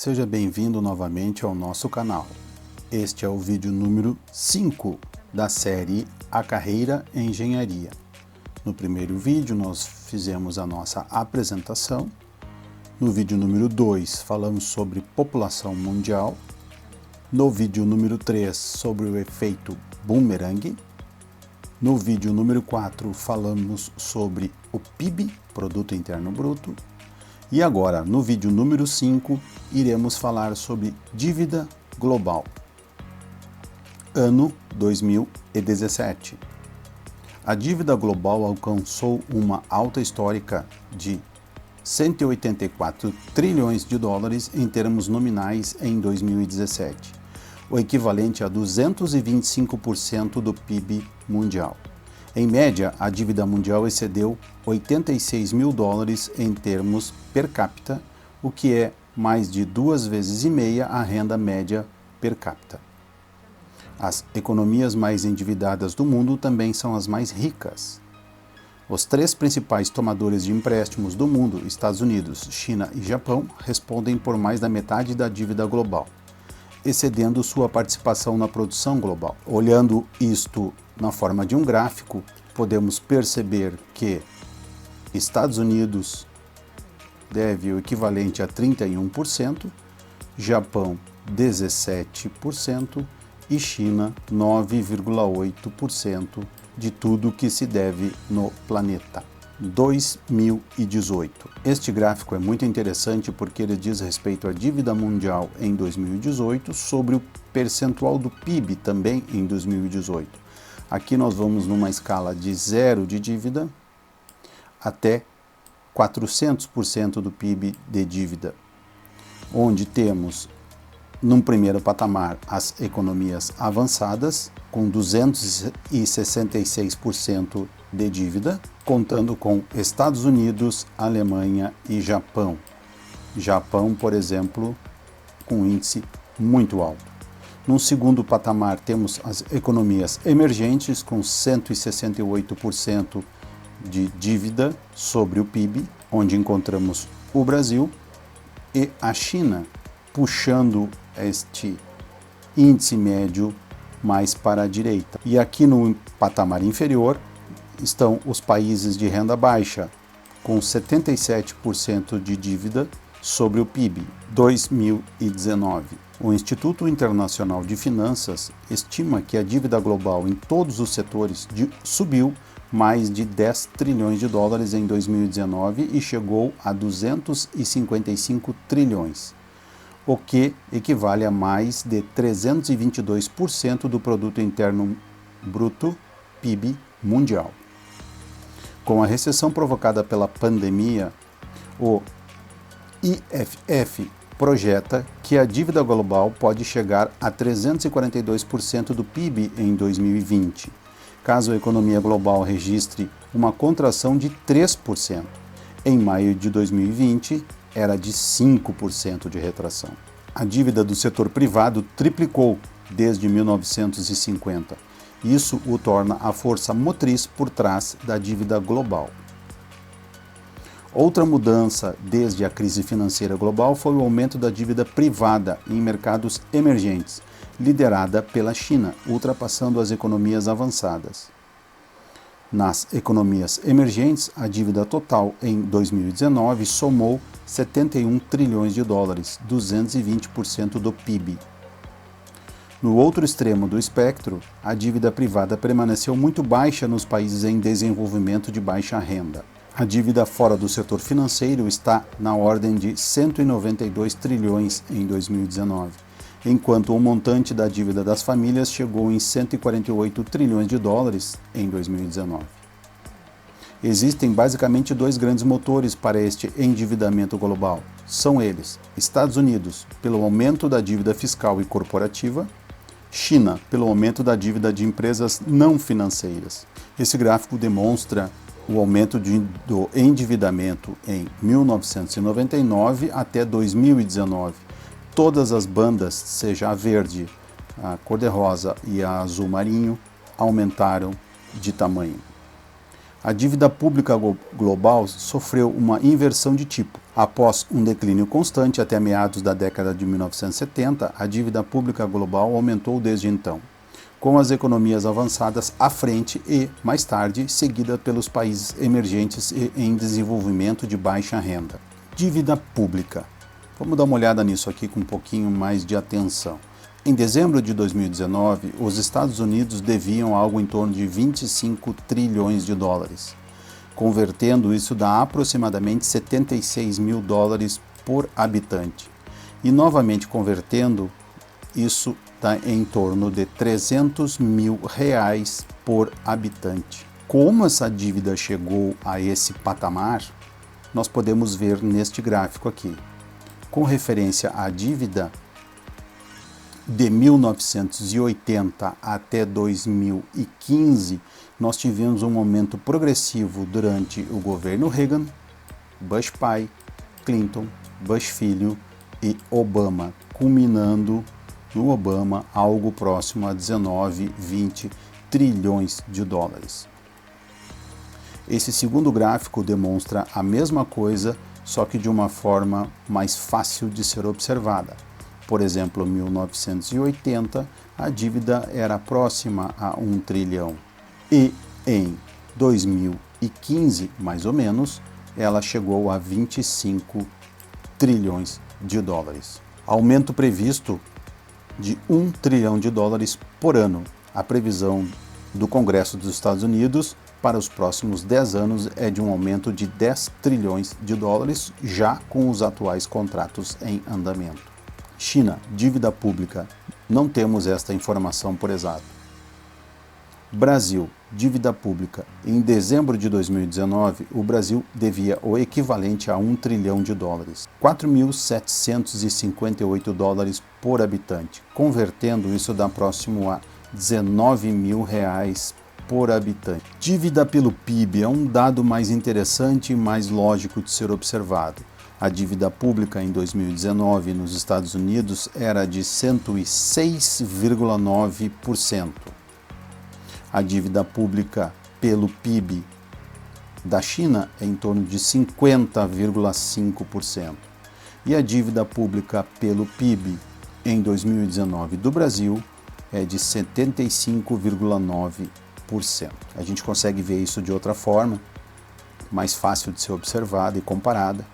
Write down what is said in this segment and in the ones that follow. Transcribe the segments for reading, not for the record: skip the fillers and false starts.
Seja bem-vindo novamente ao nosso canal. Este é o vídeo número 5 da série A Carreira em Engenharia. No primeiro vídeo nós fizemos a nossa apresentação. No vídeo número 2 falamos sobre população mundial. No vídeo número 3 sobre o efeito boomerang. No vídeo número 4 falamos sobre o PIB, Produto Interno Bruto. E agora, no vídeo número 5, iremos falar sobre dívida global. Ano 2017. A dívida global alcançou uma alta histórica de 184 trilhões de dólares em termos nominais em 2017, o equivalente a 225% do PIB mundial. Em média, a dívida mundial excedeu 86 mil dólares em termos per capita, o que é mais de 2,5 vezes a renda média per capita. As economias mais endividadas do mundo também são as mais ricas. Os 3 principais tomadores de empréstimos do mundo, Estados Unidos, China e Japão, respondem por mais da metade da dívida global, excedendo sua participação na produção global. Olhando isto na forma de um gráfico, podemos perceber que Estados Unidos deve o equivalente a 31%, Japão 17% e China 9,8% de tudo que se deve no planeta. 2018. Este gráfico é muito interessante porque ele diz respeito à dívida mundial em 2018 sobre o percentual do PIB também em 2018. Aqui nós vamos numa escala de 0 de dívida até 400% do PIB de dívida, onde temos, num primeiro patamar, as economias avançadas, com 266% de dívida, contando com Estados Unidos, Alemanha e Japão. Japão, por exemplo, com um índice muito alto. Num segundo patamar, temos as economias emergentes, com 168% de dívida sobre o PIB, onde encontramos o Brasil e a China, puxando este índice médio mais para a direita. E aqui no patamar inferior estão os países de renda baixa, com 77% de dívida sobre o PIB, 2019. O Instituto Internacional de Finanças estima que a dívida global em todos os setores subiu mais de 10 trilhões de dólares em 2019 e chegou a 255 trilhões, o que equivale a mais de 322% do Produto Interno Bruto, PIB, mundial. Com a recessão provocada pela pandemia, o IFF projeta que a dívida global pode chegar a 342% do PIB em 2020, caso a economia global registre uma contração de 3%. Em maio de 2020, era de 5% de retração. A dívida do setor privado triplicou desde 1950. Isso o torna a força motriz por trás da dívida global. Outra mudança desde a crise financeira global foi o aumento da dívida privada em mercados emergentes, liderada pela China, ultrapassando as economias avançadas. Nas economias emergentes, a dívida total em 2019 somou 71 trilhões de dólares, 220% do PIB. No outro extremo do espectro, a dívida privada permaneceu muito baixa nos países em desenvolvimento de baixa renda. A dívida fora do setor financeiro está na ordem de 192 trilhões em 2019, enquanto o montante da dívida das famílias chegou em 148 trilhões de dólares em 2019. Existem basicamente 2 grandes motores para este endividamento global. São eles: Estados Unidos, pelo aumento da dívida fiscal e corporativa, China, pelo aumento da dívida de empresas não financeiras. Esse gráfico demonstra o aumento do endividamento em 1999 até 2019. Todas as bandas, seja a verde, a cor-de-rosa e a azul marinho, aumentaram de tamanho. A dívida pública global sofreu uma inversão de tipo. Após um declínio constante até meados da década de 1970, a dívida pública global aumentou desde então, com as economias avançadas à frente e, mais tarde, seguida pelos países emergentes e em desenvolvimento de baixa renda. Dívida pública. Vamos dar uma olhada nisso aqui com um pouquinho mais de atenção. Em dezembro de 2019, os Estados Unidos deviam algo em torno de 25 trilhões de dólares, convertendo isso dá aproximadamente 76 mil dólares por habitante. E novamente convertendo, isso dá em torno de 300 mil reais por habitante. Como essa dívida chegou a esse patamar, nós podemos ver neste gráfico aqui. Com referência à dívida, de 1980 até 2015, nós tivemos um aumento progressivo durante o governo Reagan, Bush pai, Clinton, Bush filho e Obama, culminando no Obama algo próximo a 19, 20 trilhões de dólares. Esse segundo gráfico demonstra a mesma coisa, só que de uma forma mais fácil de ser observada. Por exemplo, em 1980, a dívida era próxima a 1 trilhão e em 2015, mais ou menos, ela chegou a 25 trilhões de dólares. Aumento previsto de 1 trilhão de dólares por ano. A previsão do Congresso dos Estados Unidos para os próximos 10 anos é de um aumento de 10 trilhões de dólares, já com os atuais contratos em andamento. China, dívida pública. Não temos esta informação por exato. Brasil, dívida pública. Em dezembro de 2019, o Brasil devia o equivalente a 1 trilhão de dólares, 4.758 dólares por habitante. Convertendo, isso dá próximo a 19 mil reais por habitante. Dívida pelo PIB é um dado mais interessante e mais lógico de ser observado. A dívida pública em 2019 nos Estados Unidos era de 106,9%. A dívida pública pelo PIB da China é em torno de 50,5%. E a dívida pública pelo PIB em 2019 do Brasil é de 75,9%. A gente consegue ver isso de outra forma, mais fácil de ser observada e comparada,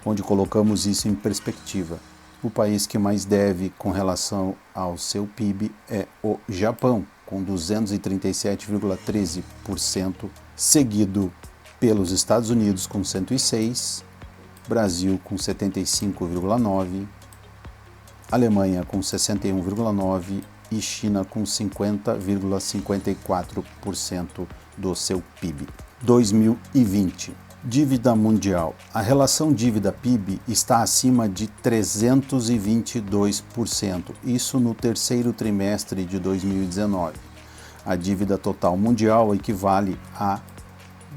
onde colocamos isso em perspectiva. O país que mais deve com relação ao seu PIB é o Japão, com 237,13%, seguido pelos Estados Unidos com 106%, Brasil com 75,9%, Alemanha com 61,9% e China com 50,54% do seu PIB. 2020. Dívida mundial. A relação dívida-PIB está acima de 322%, isso no terceiro trimestre de 2019. A dívida total mundial equivale a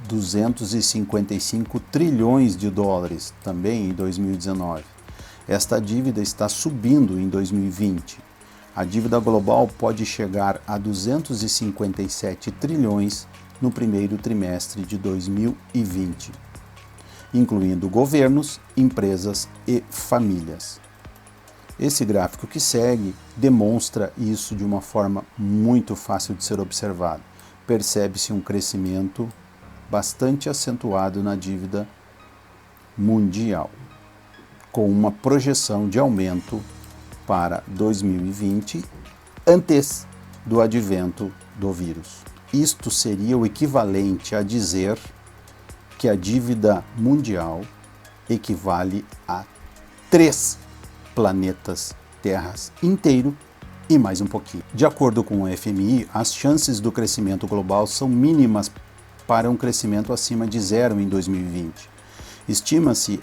255 trilhões de dólares, também em 2019. Esta dívida está subindo em 2020. A dívida global pode chegar a 257 trilhões no primeiro trimestre de 2020, incluindo governos, empresas e famílias. Esse gráfico que segue demonstra isso de uma forma muito fácil de ser observado. Percebe-se um crescimento bastante acentuado na dívida mundial, com uma projeção de aumento para 2020 antes do advento do vírus. Isto seria o equivalente a dizer que a dívida mundial equivale a 3 planetas Terras inteiro e mais um pouquinho. De acordo com o FMI, as chances do crescimento global são mínimas para um crescimento acima de zero em 2020. Estima-se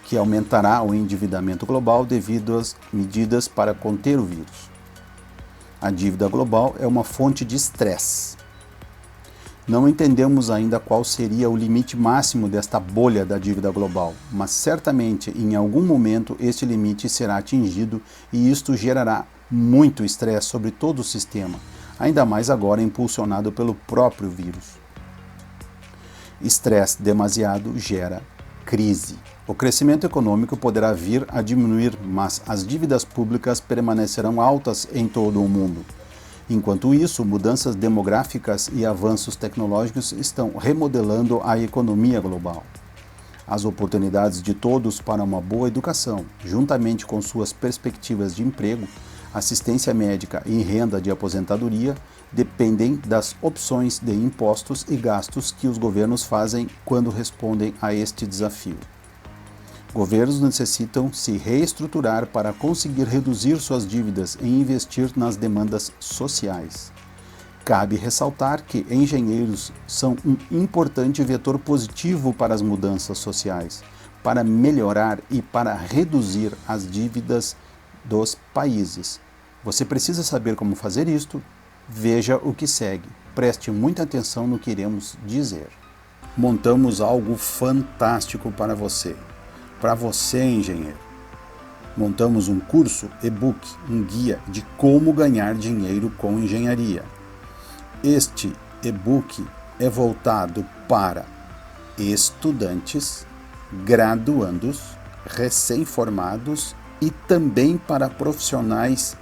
que aumentará o endividamento global devido às medidas para conter o vírus. A dívida global é uma fonte de estresse. Não entendemos ainda qual seria o limite máximo desta bolha da dívida global, mas certamente em algum momento este limite será atingido e isto gerará muito estresse sobre todo o sistema, ainda mais agora impulsionado pelo próprio vírus. Estresse demasiado gera crise. O crescimento econômico poderá vir a diminuir, mas as dívidas públicas permanecerão altas em todo o mundo. Enquanto isso, mudanças demográficas e avanços tecnológicos estão remodelando a economia global. As oportunidades de todos para uma boa educação, juntamente com suas perspectivas de emprego, assistência médica e renda de aposentadoria, dependem das opções de impostos e gastos que os governos fazem quando respondem a este desafio. Governos necessitam se reestruturar para conseguir reduzir suas dívidas e investir nas demandas sociais. Cabe ressaltar que engenheiros são um importante vetor positivo para as mudanças sociais, para melhorar e para reduzir as dívidas dos países. Você precisa saber como fazer isto? Veja o que segue. Preste muita atenção no que iremos dizer. Montamos algo fantástico para você, engenheiro. Montamos um curso, e-book, um guia de como ganhar dinheiro com engenharia. Este e-book é voltado para estudantes, graduandos, recém-formados e também para profissionais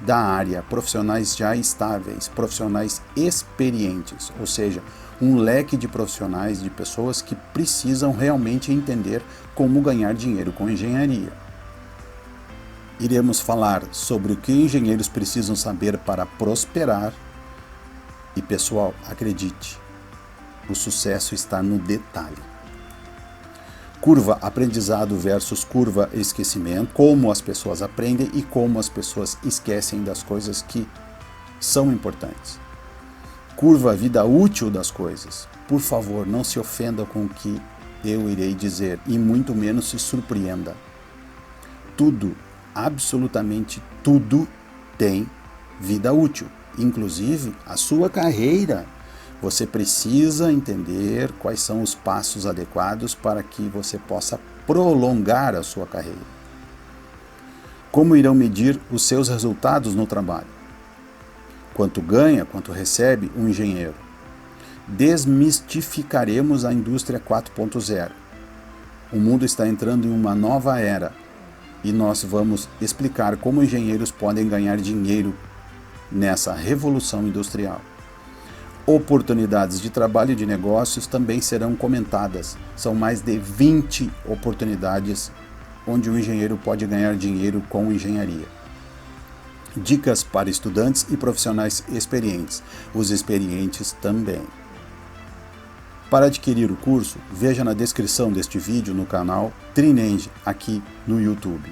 da área, profissionais já estáveis, profissionais experientes, ou seja, um leque de profissionais, de pessoas que precisam realmente entender como ganhar dinheiro com engenharia. Iremos falar sobre o que engenheiros precisam saber para prosperar. E pessoal, acredite, o sucesso está no detalhe. Curva aprendizado versus curva esquecimento, como as pessoas aprendem e como as pessoas esquecem das coisas que são importantes. Curva vida útil das coisas. Por favor, não se ofenda com o que eu irei dizer e muito menos se surpreenda. Tudo, absolutamente tudo, tem vida útil, inclusive a sua carreira. Você precisa entender quais são os passos adequados para que você possa prolongar a sua carreira. Como irão medir os seus resultados no trabalho? Quanto ganha, quanto recebe um engenheiro? Desmistificaremos a indústria 4.0. O mundo está entrando em uma nova era e nós vamos explicar como engenheiros podem ganhar dinheiro nessa revolução industrial. Oportunidades de trabalho e de negócios também serão comentadas. São mais de 20 oportunidades onde o engenheiro pode ganhar dinheiro com engenharia. Dicas para estudantes e profissionais experientes. Os experientes também. Para adquirir o curso, veja na descrição deste vídeo no canal Trinenge aqui no YouTube.